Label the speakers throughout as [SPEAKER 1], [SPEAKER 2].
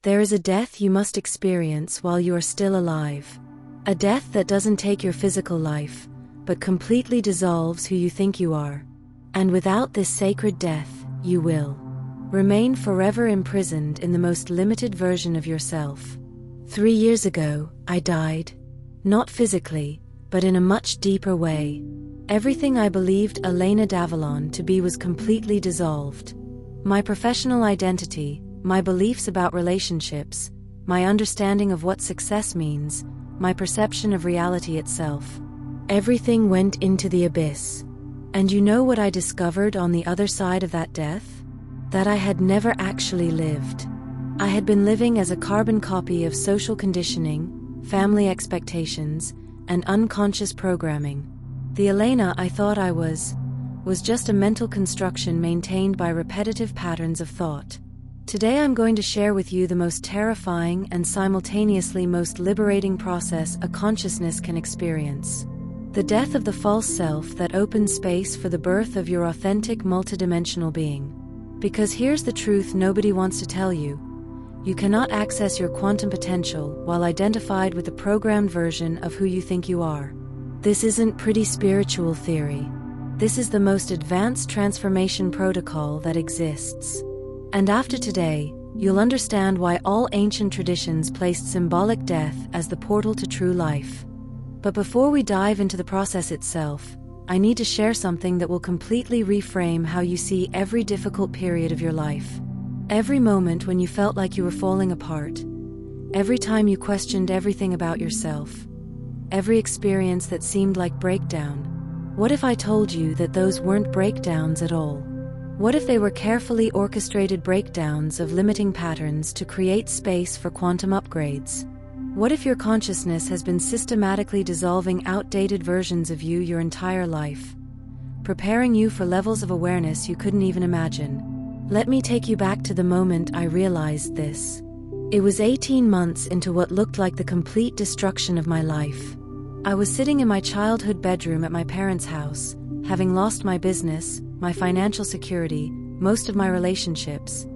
[SPEAKER 1] There is a death you must experience while you are still alive. A death that doesn't take your physical life, but completely dissolves who you think you are. And without this sacred death, you will remain forever imprisoned in the most limited version of yourself. 3 years ago, I died. Not physically, but in a much deeper way. Everything I believed Elena d'Avalon to be was completely dissolved. My professional identity, my beliefs about relationships, my understanding of what success means, my perception of reality itself. Everything went into the abyss. And you know what I discovered on the other side of that death? That I had never actually lived. I had been living as a carbon copy of social conditioning, family expectations, and unconscious programming. The Elena I thought I was just a mental construction maintained by repetitive patterns of thought. Today I'm going to share with you the most terrifying and simultaneously most liberating process a consciousness can experience. The death of the false self that opens space for the birth of your authentic multidimensional being. Because here's the truth nobody wants to tell you. You cannot access your quantum potential while identified with the programmed version of who you think you are. This isn't pretty spiritual theory. This is the most advanced transformation protocol that exists. And after today, you'll understand why all ancient traditions placed symbolic death as the portal to true life. But before we dive into the process itself, I need to share something that will completely reframe how you see every difficult period of your life. Every moment when you felt like you were falling apart. Every time you questioned everything about yourself. Every experience that seemed like breakdown. What if I told you that those weren't breakdowns at all? What if they were carefully orchestrated breakdowns of limiting patterns to create space for quantum upgrades? What if your consciousness has been systematically dissolving outdated versions of you your entire life, preparing you for levels of awareness you couldn't even imagine? Let me take you back to the moment I realized this. It was 18 months into what looked like the complete destruction of my life. I was sitting in my childhood bedroom at my parents' house, having lost my business, my financial security, most of my relationships.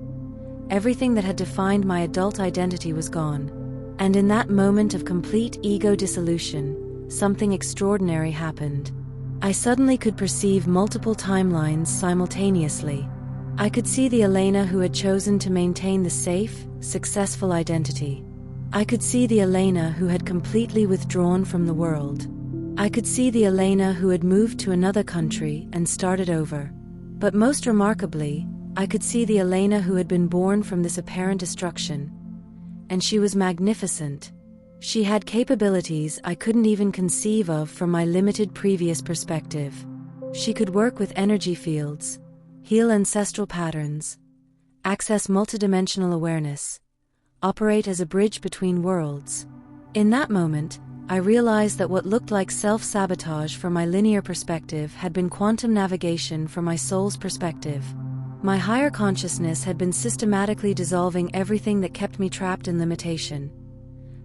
[SPEAKER 1] Everything that had defined my adult identity was gone. And in that moment of complete ego dissolution, something extraordinary happened. I suddenly could perceive multiple timelines simultaneously. I could see the Elena who had chosen to maintain the safe, successful identity. I could see the Elena who had completely withdrawn from the world. I could see the Elena who had moved to another country and started over. But most remarkably, I could see the Elena who had been born from this apparent destruction. And she was magnificent. She had capabilities I couldn't even conceive of from my limited previous perspective. She could work with energy fields, heal ancestral patterns, access multidimensional awareness, operate as a bridge between worlds. In that moment, I realized that what looked like self-sabotage from my linear perspective had been quantum navigation from my soul's perspective. My higher consciousness had been systematically dissolving everything that kept me trapped in limitation,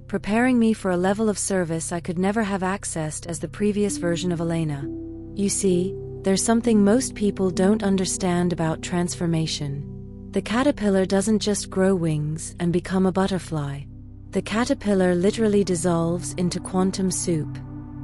[SPEAKER 1] preparing me for a level of service I could never have accessed as the previous version of Elena. You see, there's something most people don't understand about transformation. The caterpillar doesn't just grow wings and become a butterfly. The caterpillar literally dissolves into quantum soup.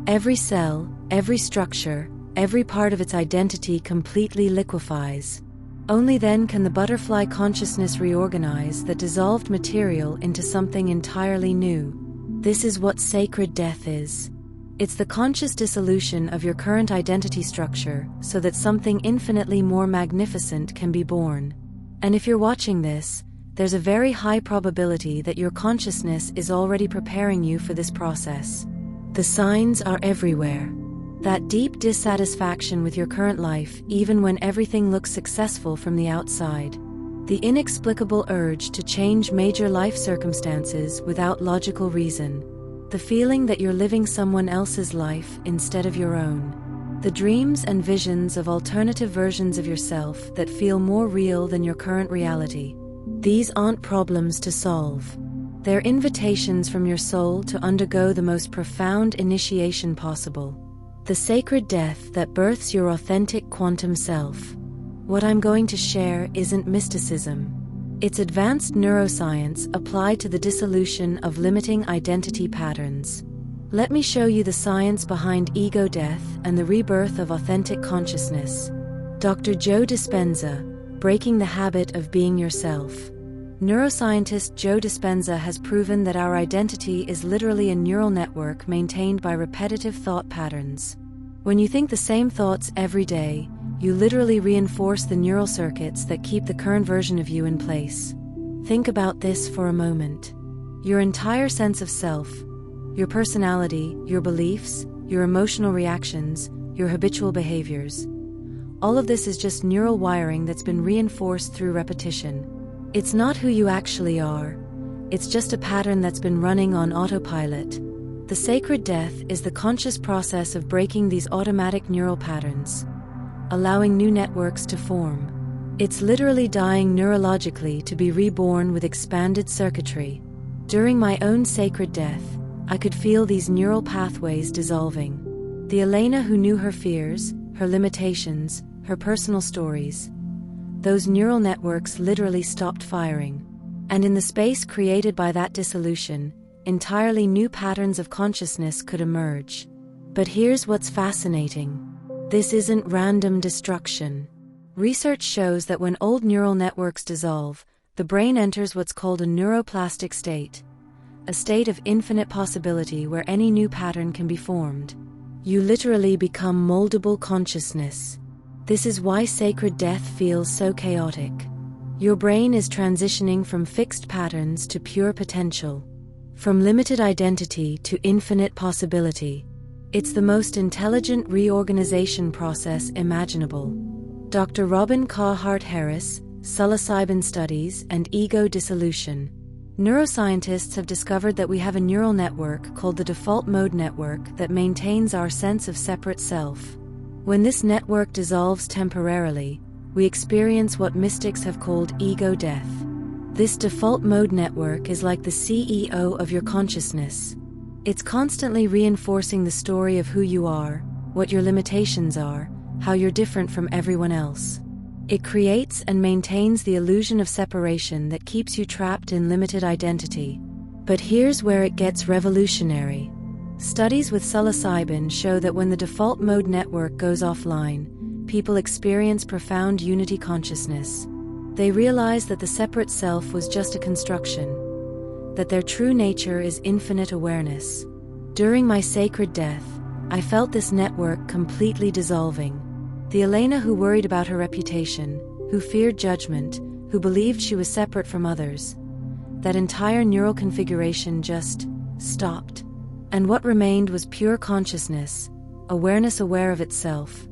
[SPEAKER 1] Every cell, every structure, every part of its identity completely liquefies. Only then can the butterfly consciousness reorganize that dissolved material into something entirely new. This is what sacred death is. It's the conscious dissolution of your current identity structure so that something infinitely more magnificent can be born. And if you're watching this, there's a very high probability that your consciousness is already preparing you for this process. The signs are everywhere. That deep dissatisfaction with your current life, even when everything looks successful from the outside. The inexplicable urge to change major life circumstances without logical reason. The feeling that you're living someone else's life instead of your own. The dreams and visions of alternative versions of yourself that feel more real than your current reality. These aren't problems to solve. They're invitations from your soul to undergo the most profound initiation possible. The sacred death that births your authentic quantum self. What I'm going to share isn't mysticism. It's advanced neuroscience applied to the dissolution of limiting identity patterns. Let me show you the science behind ego death and the rebirth of authentic consciousness. Dr. Joe Dispenza, Breaking the Habit of Being Yourself. Neuroscientist Joe Dispenza has proven that our identity is literally a neural network maintained by repetitive thought patterns. When you think the same thoughts every day, you literally reinforce the neural circuits that keep the current version of you in place. Think about this for a moment. Your entire sense of self, your personality, your beliefs, your emotional reactions, your habitual behaviors. All of this is just neural wiring that's been reinforced through repetition. It's not who you actually are. It's just a pattern that's been running on autopilot. The sacred death is the conscious process of breaking these automatic neural patterns, allowing new networks to form. It's literally dying neurologically to be reborn with expanded circuitry. During my own sacred death, I could feel these neural pathways dissolving. The Elena who knew her fears, her limitations, her personal stories, those neural networks literally stopped firing. And in the space created by that dissolution, entirely new patterns of consciousness could emerge. But here's what's fascinating. This isn't random destruction. Research shows that when old neural networks dissolve, the brain enters what's called a neuroplastic state, a state of infinite possibility where any new pattern can be formed. You literally become moldable consciousness. This is why sacred death feels so chaotic. Your brain is transitioning from fixed patterns to pure potential, from limited identity to infinite possibility. It's the most intelligent reorganization process imaginable. Dr. Robin Carhart-Harris, psilocybin studies and ego dissolution. Neuroscientists have discovered that we have a neural network called the default mode network that maintains our sense of separate self. When this network dissolves temporarily, we experience what mystics have called ego death. This default mode network is like the CEO of your consciousness. It's constantly reinforcing the story of who you are, what your limitations are, how you're different from everyone else. It creates and maintains the illusion of separation that keeps you trapped in limited identity. But here's where it gets revolutionary. Studies with psilocybin show that when the default mode network goes offline, people experience profound unity consciousness. They realize that the separate self was just a construction, that their true nature is infinite awareness. During my sacred death, I felt this network completely dissolving. The Elena who worried about her reputation, who feared judgment, who believed she was separate from others, that entire neural configuration just stopped. And what remained was pure consciousness, awareness aware of itself,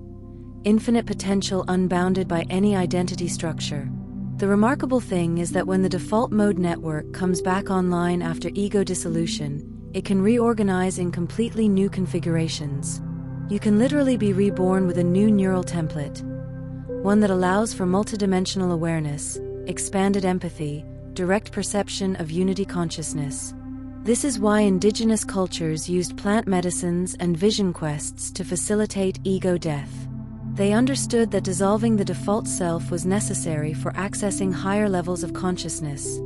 [SPEAKER 1] infinite potential unbounded by any identity structure. The remarkable thing is that when the default mode network comes back online after ego dissolution, it can reorganize in completely new configurations. You can literally be reborn with a new neural template, one that allows for multidimensional awareness, expanded empathy, direct perception of unity consciousness. This is why indigenous cultures used plant medicines and vision quests to facilitate ego death. They understood that dissolving the default self was necessary for accessing higher levels of consciousness,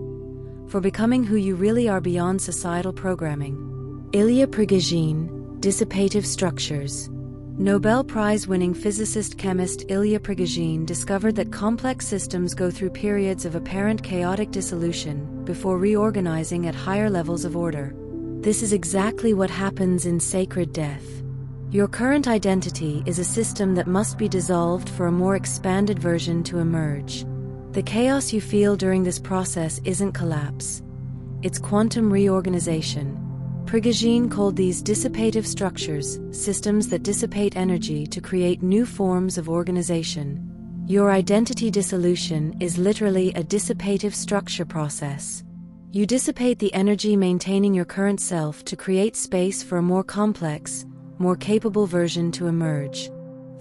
[SPEAKER 1] for becoming who you really are beyond societal programming. Ilya Prigogine, Dissipative Structures. Nobel Prize-winning physicist-chemist Ilya Prigogine discovered that complex systems go through periods of apparent chaotic dissolution before reorganizing at higher levels of order. This is exactly what happens in sacred death. Your current identity is a system that must be dissolved for a more expanded version to emerge. The chaos you feel during this process isn't collapse. It's quantum reorganization. Prigogine called these dissipative structures, systems that dissipate energy to create new forms of organization. Your identity dissolution is literally a dissipative structure process. You dissipate the energy maintaining your current self to create space for a more complex, more capable version to emerge.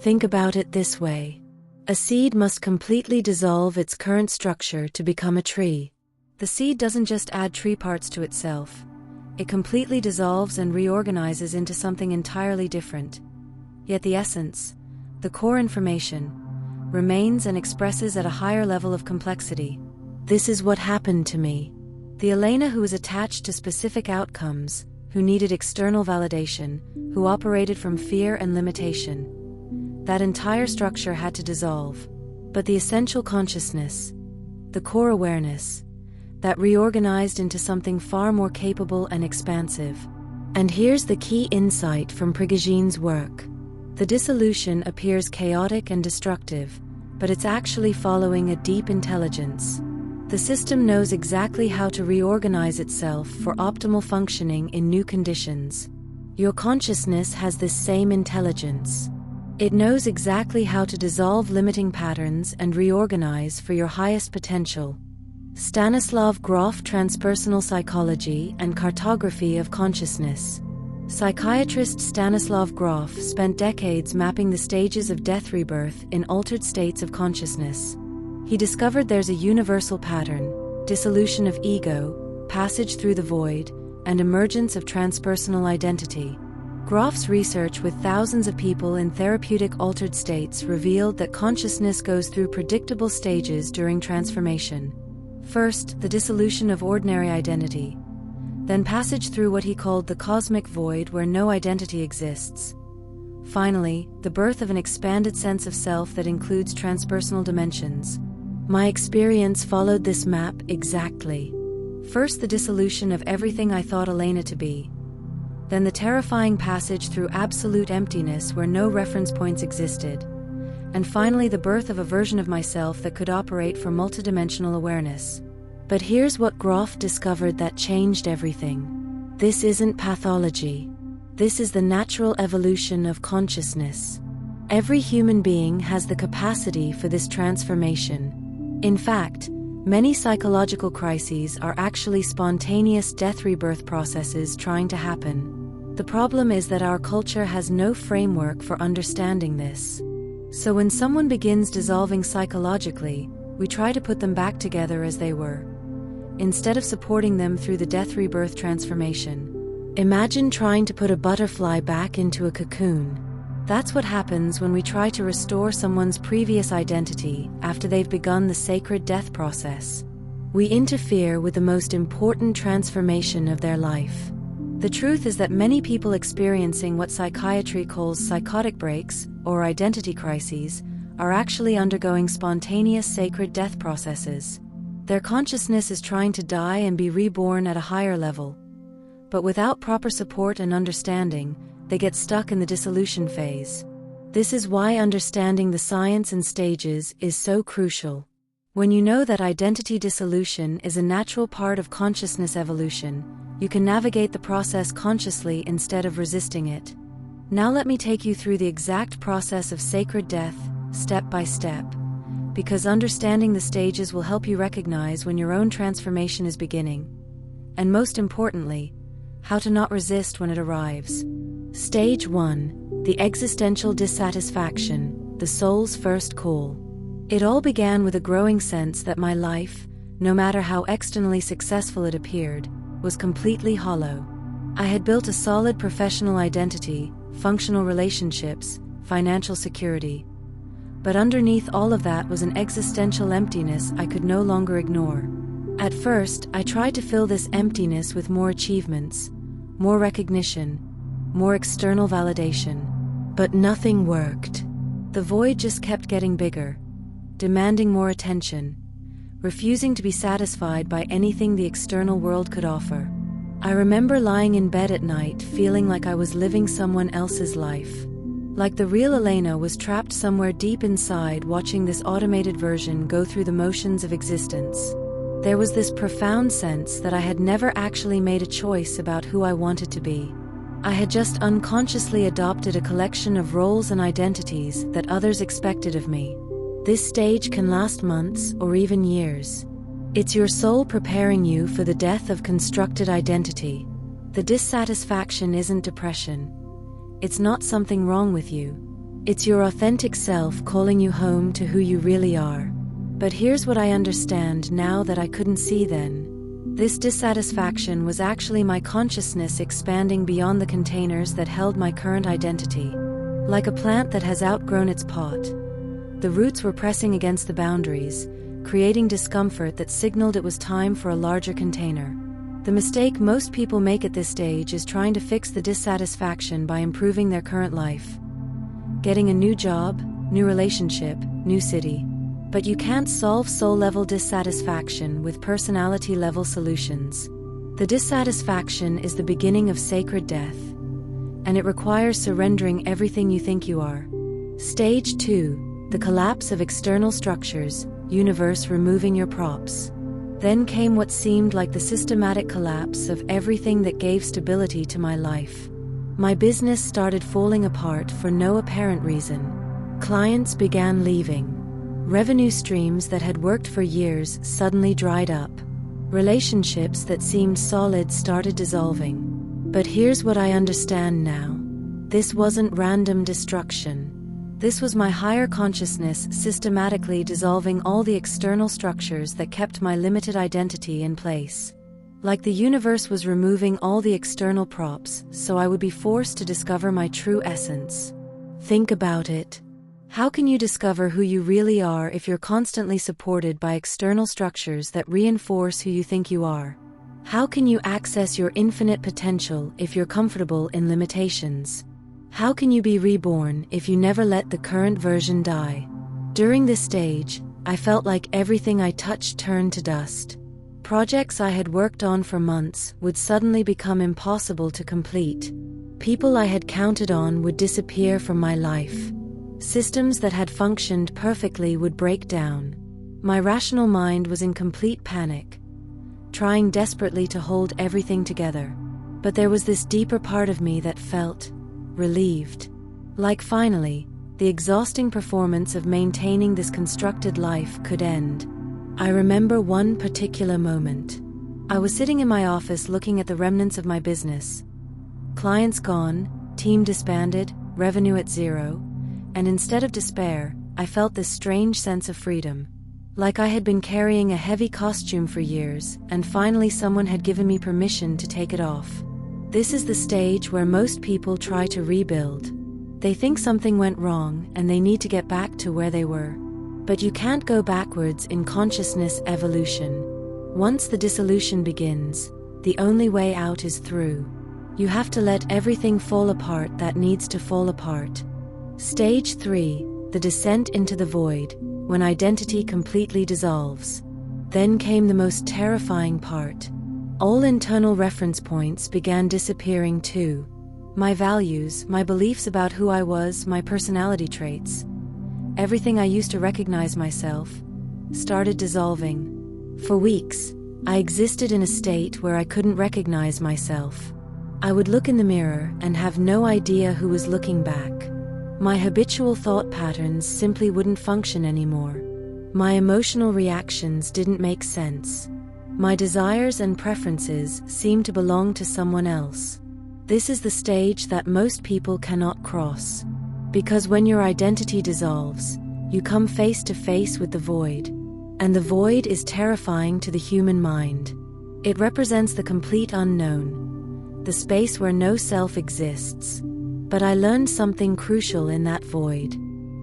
[SPEAKER 1] Think about it this way. A seed must completely dissolve its current structure to become a tree. The seed doesn't just add tree parts to itself. It completely dissolves and reorganizes into something entirely different. Yet the essence, the core information, remains and expresses at a higher level of complexity. This is what happened to me. The Elena who was attached to specific outcomes, who needed external validation, who operated from fear and limitation. That entire structure had to dissolve. But the essential consciousness, the core awareness, that reorganized into something far more capable and expansive. And here's the key insight from Prigoghine's work. The dissolution appears chaotic and destructive, but it's actually following a deep intelligence. The system knows exactly how to reorganize itself for optimal functioning in new conditions. Your consciousness has this same intelligence. It knows exactly how to dissolve limiting patterns and reorganize for your highest potential. Stanislav Grof, Transpersonal Psychology and Cartography of Consciousness. Psychiatrist Stanislav Grof spent decades mapping the stages of death rebirth in altered states of consciousness. He discovered there's a universal pattern: dissolution of ego, passage through the void, and emergence of transpersonal identity. Grof's research with thousands of people in therapeutic altered states revealed that consciousness goes through predictable stages during transformation. First, the dissolution of ordinary identity. Then passage through what he called the cosmic void where no identity exists. Finally, the birth of an expanded sense of self that includes transpersonal dimensions. My experience followed this map exactly. First, the dissolution of everything I thought Elena to be. Then the terrifying passage through absolute emptiness where no reference points existed. And finally the birth of a version of myself that could operate from multidimensional awareness. But here's what Grof discovered that changed everything. This isn't pathology. This is the natural evolution of consciousness. Every human being has the capacity for this transformation. In fact, many psychological crises are actually spontaneous death rebirth processes trying to happen. The problem is that our culture has no framework for understanding this. So when someone begins dissolving psychologically, we try to put them back together as they were, instead of supporting them through the death rebirth transformation. Imagine trying to put a butterfly back into a cocoon. That's what happens when we try to restore someone's previous identity after they've begun the sacred death process. We interfere with the most important transformation of their life. The truth is that many people experiencing what psychiatry calls psychotic breaks or identity crises are actually undergoing spontaneous sacred death processes. Their consciousness is trying to die and be reborn at a higher level. But without proper support and understanding, they get stuck in the dissolution phase. This is why understanding the science and stages is so crucial. When you know that identity dissolution is a natural part of consciousness evolution, you can navigate the process consciously instead of resisting it. Now let me take you through the exact process of sacred death, step by step, because understanding the stages will help you recognize when your own transformation is beginning, and most importantly, how to not resist when it arrives. Stage 1. The existential dissatisfaction, the soul's first call. It all began with a growing sense that my life, no matter how externally successful it appeared, was completely hollow. I had built a solid professional identity, functional relationships, financial security. But underneath all of that was an existential emptiness I could no longer ignore. At first, I tried to fill this emptiness with more achievements, more recognition, more external validation. But nothing worked. The void just kept getting bigger, demanding more attention, refusing to be satisfied by anything the external world could offer. I remember lying in bed at night feeling like I was living someone else's life. Like the real Elena was trapped somewhere deep inside watching this automated version go through the motions of existence. There was this profound sense that I had never actually made a choice about who I wanted to be. I had just unconsciously adopted a collection of roles and identities that others expected of me. This stage can last months or even years. It's your soul preparing you for the death of constructed identity. The dissatisfaction isn't depression. It's not something wrong with you. It's your authentic self calling you home to who you really are. But here's what I understand now that I couldn't see then. This dissatisfaction was actually my consciousness expanding beyond the containers that held my current identity. Like a plant that has outgrown its pot. The roots were pressing against the boundaries, creating discomfort that signaled it was time for a larger container. The mistake most people make at this stage is trying to fix the dissatisfaction by improving their current life. Getting a new job, new relationship, new city. But you can't solve soul-level dissatisfaction with personality-level solutions. The dissatisfaction is the beginning of sacred death, and it requires surrendering everything you think you are. Stage 2, the collapse of external structures, universe removing your props. Then came what seemed like the systematic collapse of everything that gave stability to my life. My business started falling apart for no apparent reason. Clients began leaving. Revenue streams that had worked for years suddenly dried up. Relationships that seemed solid started dissolving. But here's what I understand now. This wasn't random destruction. This was my higher consciousness systematically dissolving all the external structures that kept my limited identity in place. Like the universe was removing all the external props, so I would be forced to discover my true essence. Think about it. How can you discover who you really are if you're constantly supported by external structures that reinforce who you think you are? How can you access your infinite potential if you're comfortable in limitations? How can you be reborn if you never let the current version die? During this stage, I felt like everything I touched turned to dust. Projects I had worked on for months would suddenly become impossible to complete. People I had counted on would disappear from my life. Systems that had functioned perfectly would break down. My rational mind was in complete panic, trying desperately to hold everything together. But there was this deeper part of me that felt relieved. Like finally, the exhausting performance of maintaining this constructed life could end. I remember one particular moment. I was sitting in my office looking at the remnants of my business. Clients gone, team disbanded, revenue at zero. And instead of despair, I felt this strange sense of freedom. Like I had been carrying a heavy costume for years, and finally someone had given me permission to take it off. This is the stage where most people try to rebuild. They think something went wrong, and they need to get back to where they were. But you can't go backwards in consciousness evolution. Once the dissolution begins, the only way out is through. You have to let everything fall apart that needs to fall apart. Stage 3, the descent into the void, when identity completely dissolves. Then came the most terrifying part. All internal reference points began disappearing too. My values, my beliefs about who I was, my personality traits. Everything I used to recognize myself started dissolving. For weeks, I existed in a state where I couldn't recognize myself. I would look in the mirror and have no idea who was looking back. My habitual thought patterns simply wouldn't function anymore. My emotional reactions didn't make sense. My desires and preferences seemed to belong to someone else. This is the stage that most people cannot cross. Because when your identity dissolves, you come face to face with the void. And the void is terrifying to the human mind. It represents the complete unknown, the space where no self exists. But I learned something crucial in that void.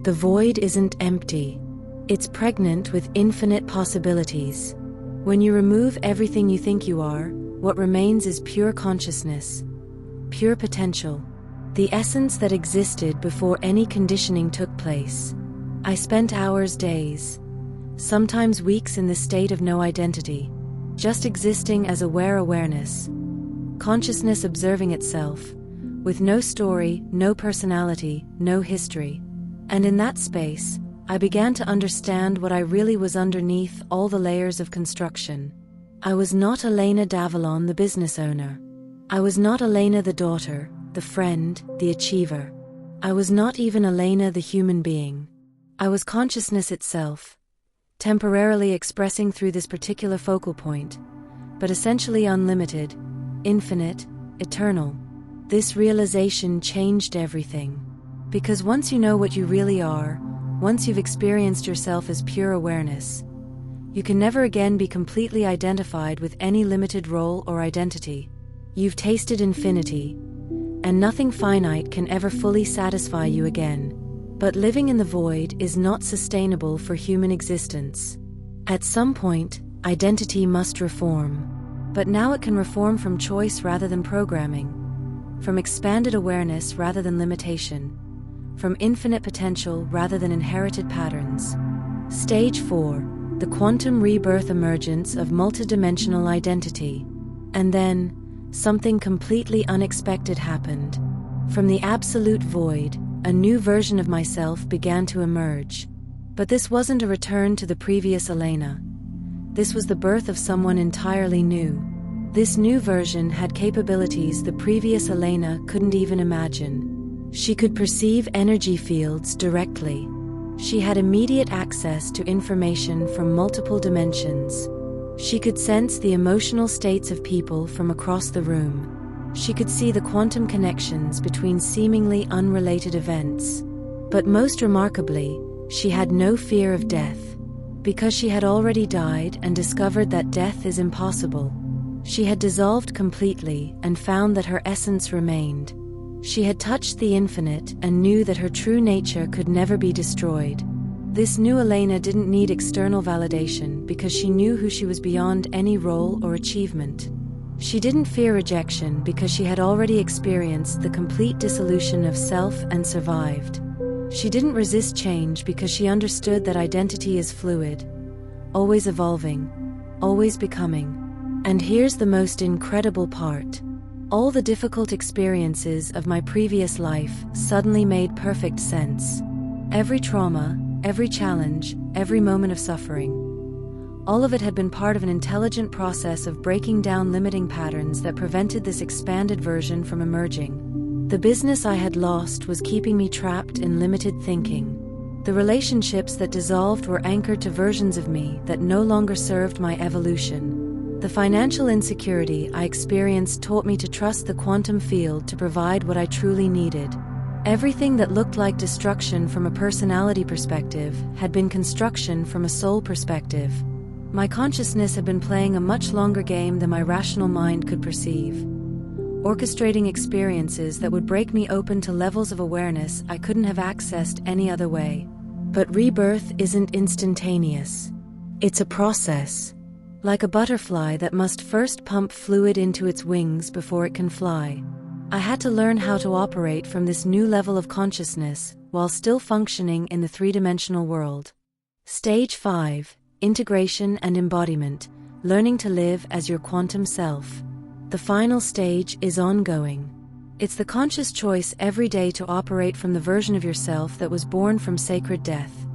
[SPEAKER 1] The void isn't empty. It's pregnant with infinite possibilities. When you remove everything you think you are, what remains is pure consciousness, pure potential, the essence that existed before any conditioning took place. I spent hours, days, sometimes weeks in this state of no identity, just existing as aware awareness, consciousness observing itself, with no story, no personality, no history. And in that space, I began to understand what I really was underneath all the layers of construction. I was not Elena Davallon, the business owner. I was not Elena the daughter, the friend, the achiever. I was not even Elena the human being. I was consciousness itself, temporarily expressing through this particular focal point, but essentially unlimited, infinite, eternal. This realization changed everything. Because once you know what you really are, once you've experienced yourself as pure awareness, you can never again be completely identified with any limited role or identity. You've tasted infinity, and nothing finite can ever fully satisfy you again. But living in the void is not sustainable for human existence. At some point, identity must reform. But now it can reform from choice rather than programming, from expanded awareness rather than limitation, from infinite potential rather than inherited patterns. Stage 4. The quantum rebirth emergence of multidimensional identity. And then, something completely unexpected happened. From the absolute void, a new version of myself began to emerge. But this wasn't a return to the previous Elena. This was the birth of someone entirely new. This new version had capabilities the previous Elena couldn't even imagine. She could perceive energy fields directly. She had immediate access to information from multiple dimensions. She could sense the emotional states of people from across the room. She could see the quantum connections between seemingly unrelated events. But most remarkably, she had no fear of death. Because she had already died and discovered that death is impossible. She had dissolved completely and found that her essence remained. She had touched the infinite and knew that her true nature could never be destroyed. This new Elena didn't need external validation because she knew who she was beyond any role or achievement. She didn't fear rejection because she had already experienced the complete dissolution of self and survived. She didn't resist change because she understood that identity is fluid, always evolving, always becoming. And here's the most incredible part. All the difficult experiences of my previous life suddenly made perfect sense. Every trauma, every challenge, every moment of suffering. All of it had been part of an intelligent process of breaking down limiting patterns that prevented this expanded version from emerging. The business I had lost was keeping me trapped in limited thinking. The relationships that dissolved were anchored to versions of me that no longer served my evolution. The financial insecurity I experienced taught me to trust the quantum field to provide what I truly needed. Everything that looked like destruction from a personality perspective had been construction from a soul perspective. My consciousness had been playing a much longer game than my rational mind could perceive, orchestrating experiences that would break me open to levels of awareness I couldn't have accessed any other way. But rebirth isn't instantaneous. It's a process. Like a butterfly that must first pump fluid into its wings before it can fly. I had to learn how to operate from this new level of consciousness while still functioning in the three-dimensional world. Stage 5. Integration and embodiment, learning to live as your quantum self. The final stage is ongoing. It's the conscious choice every day to operate from the version of yourself that was born from sacred death,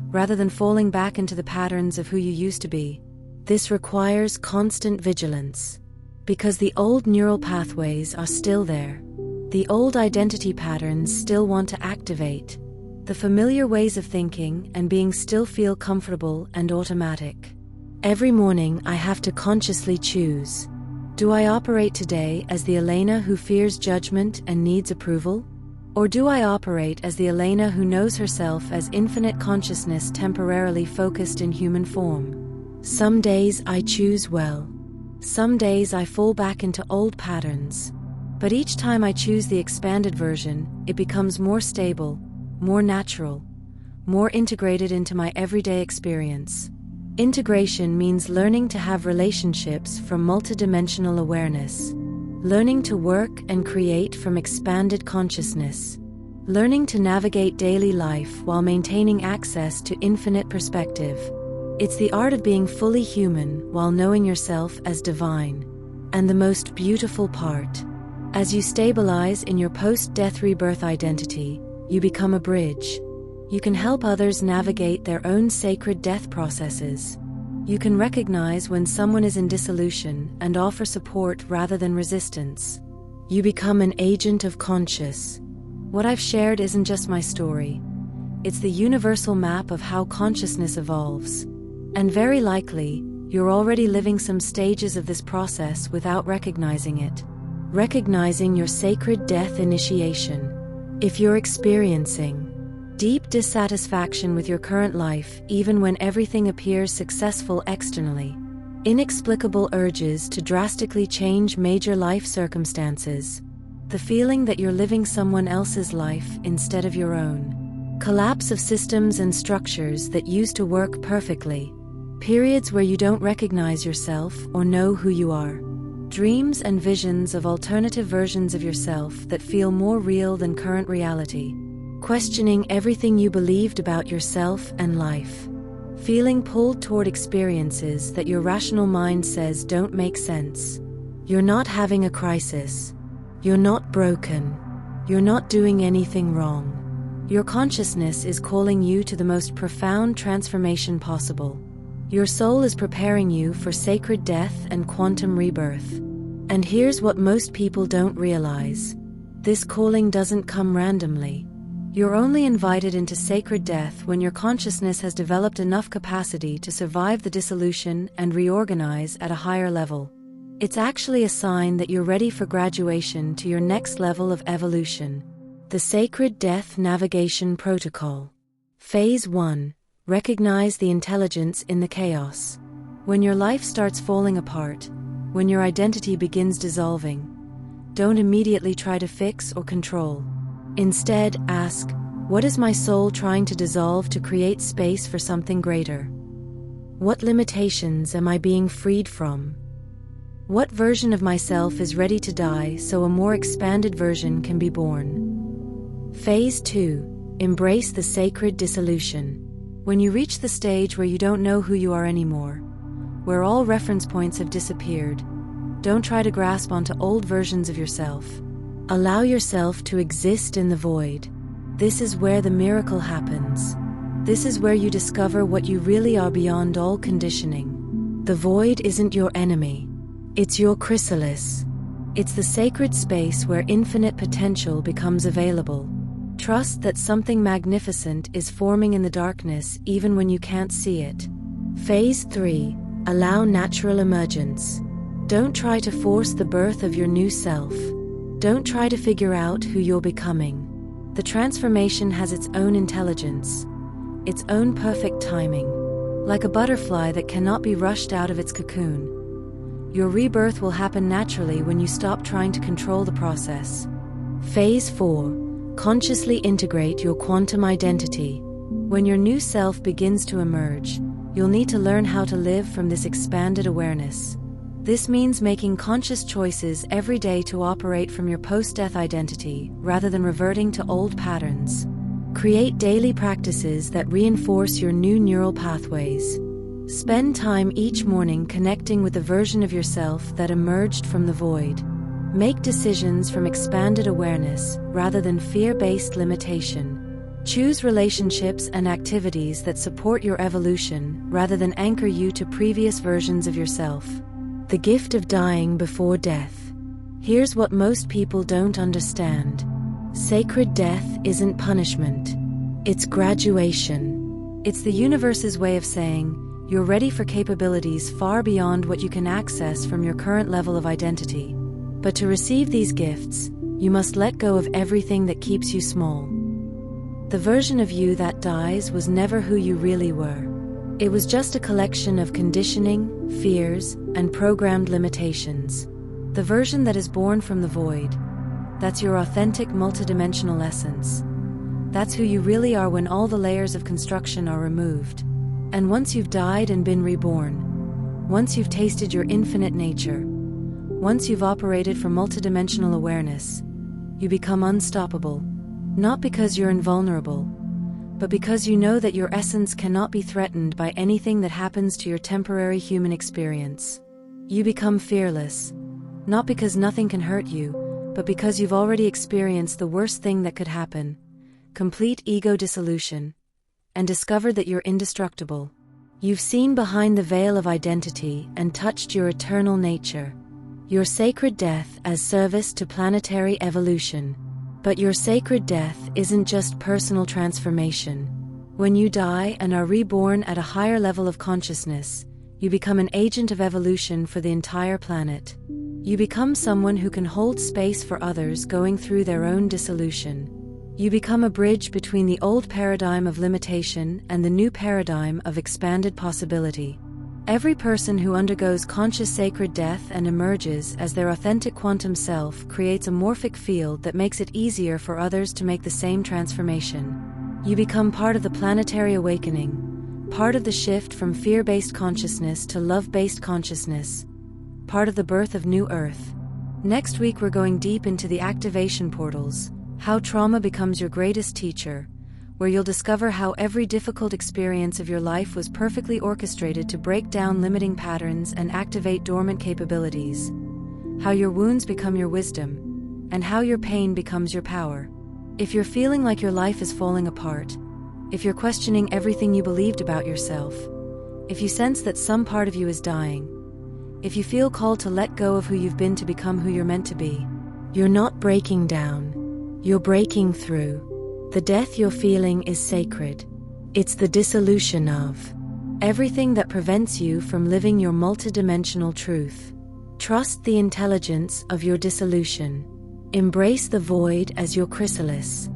[SPEAKER 1] rather than falling back into the patterns of who you used to be. This requires constant vigilance, because the old neural pathways are still there. The old identity patterns still want to activate. The familiar ways of thinking and being still feel comfortable and automatic. Every morning I have to consciously choose. Do I operate today as the Elena who fears judgment and needs approval? Or do I operate as the Elena who knows herself as infinite consciousness temporarily focused in human form? Some days I choose well. Some days I fall back into old patterns. But each time I choose the expanded version, it becomes more stable, more natural, more integrated into my everyday experience. Integration means learning to have relationships from multidimensional awareness. Learning to work and create from expanded consciousness. Learning to navigate daily life while maintaining access to infinite perspective. It's the art of being fully human while knowing yourself as divine. And the most beautiful part. As you stabilize in your post-death rebirth identity, you become a bridge. You can help others navigate their own sacred death processes. You can recognize when someone is in dissolution and offer support rather than resistance. You become an agent of conscious. What I've shared isn't just my story. It's the universal map of how consciousness evolves. And very likely, you're already living some stages of this process without recognizing it. Recognizing your sacred death initiation. If you're experiencing deep dissatisfaction with your current life, even when everything appears successful externally, inexplicable urges to drastically change major life circumstances, the feeling that you're living someone else's life instead of your own, collapse of systems and structures that used to work perfectly, Periods where you don't recognize yourself or know who you are. Dreams and visions of alternative versions of yourself that feel more real than current reality. Questioning everything you believed about yourself and life. Feeling pulled toward experiences that your rational mind says don't make sense. You're not having a crisis. You're not broken. You're not doing anything wrong. Your consciousness is calling you to the most profound transformation possible. Your soul is preparing you for sacred death and quantum rebirth. And here's what most people don't realize. This calling doesn't come randomly. You're only invited into sacred death when your consciousness has developed enough capacity to survive the dissolution and reorganize at a higher level. It's actually a sign that you're ready for graduation to your next level of evolution. The Sacred Death Navigation Protocol. Phase 1. Recognize the intelligence in the chaos. When your life starts falling apart, when your identity begins dissolving, don't immediately try to fix or control. Instead, ask, what is my soul trying to dissolve to create space for something greater? What limitations am I being freed from? What version of myself is ready to die so a more expanded version can be born? Phase 2. Embrace the sacred dissolution. When you reach the stage where you don't know who you are anymore, where all reference points have disappeared, don't try to grasp onto old versions of yourself. Allow yourself to exist in the void. This is where the miracle happens. This is where you discover what you really are beyond all conditioning. The void isn't your enemy. It's your chrysalis. It's the sacred space where infinite potential becomes available. Trust that something magnificent is forming in the darkness even when you can't see it. Phase 3. Allow natural emergence. Don't try to force the birth of your new self. Don't try to figure out who you're becoming. The transformation has its own intelligence, its own perfect timing. Like a butterfly that cannot be rushed out of its cocoon. Your rebirth will happen naturally when you stop trying to control the process. Phase 4. Consciously integrate your quantum identity. When your new self begins to emerge, you'll need to learn how to live from this expanded awareness. This means making conscious choices every day to operate from your post-death identity rather than reverting to old patterns. Create daily practices that reinforce your new neural pathways. Spend time each morning connecting with the version of yourself that emerged from the void. Make decisions from expanded awareness rather than fear-based limitation. Choose relationships and activities that support your evolution rather than anchor you to previous versions of yourself. The gift of dying before death. Here's what most people don't understand. Sacred death isn't punishment. It's graduation. It's the universe's way of saying, you're ready for capabilities far beyond what you can access from your current level of identity. But to receive these gifts, you must let go of everything that keeps you small. The version of you that dies was never who you really were. It was just a collection of conditioning, fears, and programmed limitations. The version that is born from the void, that's your authentic multidimensional essence. That's who you really are when all the layers of construction are removed. And once you've died and been reborn, once you've tasted your infinite nature, once you've operated from multidimensional awareness, you become unstoppable. Not because you're invulnerable, but because you know that your essence cannot be threatened by anything that happens to your temporary human experience. You become fearless, not because nothing can hurt you, but because you've already experienced the worst thing that could happen, complete ego dissolution, and discovered that you're indestructible. You've seen behind the veil of identity and touched your eternal nature, your sacred death as service to planetary evolution. But your sacred death isn't just personal transformation. When you die and are reborn at a higher level of consciousness, you become an agent of evolution for the entire planet. You become someone who can hold space for others going through their own dissolution. You become a bridge between the old paradigm of limitation and the new paradigm of expanded possibility. Every person who undergoes conscious sacred death and emerges as their authentic quantum self creates a morphic field that makes it easier for others to make the same transformation. You become part of the planetary awakening, part of the shift from fear-based consciousness to love-based consciousness, part of the birth of New Earth. Next week we're going deep into the activation portals, how trauma becomes your greatest teacher, where you'll discover how every difficult experience of your life was perfectly orchestrated to break down limiting patterns and activate dormant capabilities, how your wounds become your wisdom, and how your pain becomes your power. If you're feeling like your life is falling apart, if you're questioning everything you believed about yourself, if you sense that some part of you is dying, if you feel called to let go of who you've been to become who you're meant to be, you're not breaking down, you're breaking through. The death you're feeling is sacred. It's the dissolution of everything that prevents you from living your multidimensional truth. Trust the intelligence of your dissolution. Embrace the void as your chrysalis.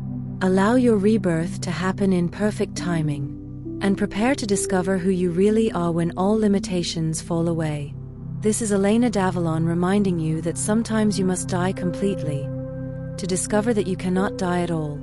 [SPEAKER 1] Allow your rebirth to happen in perfect timing. And prepare to discover who you really are when all limitations fall away. This is Elena Davalon reminding you that sometimes you must die completely to discover that you cannot die at all.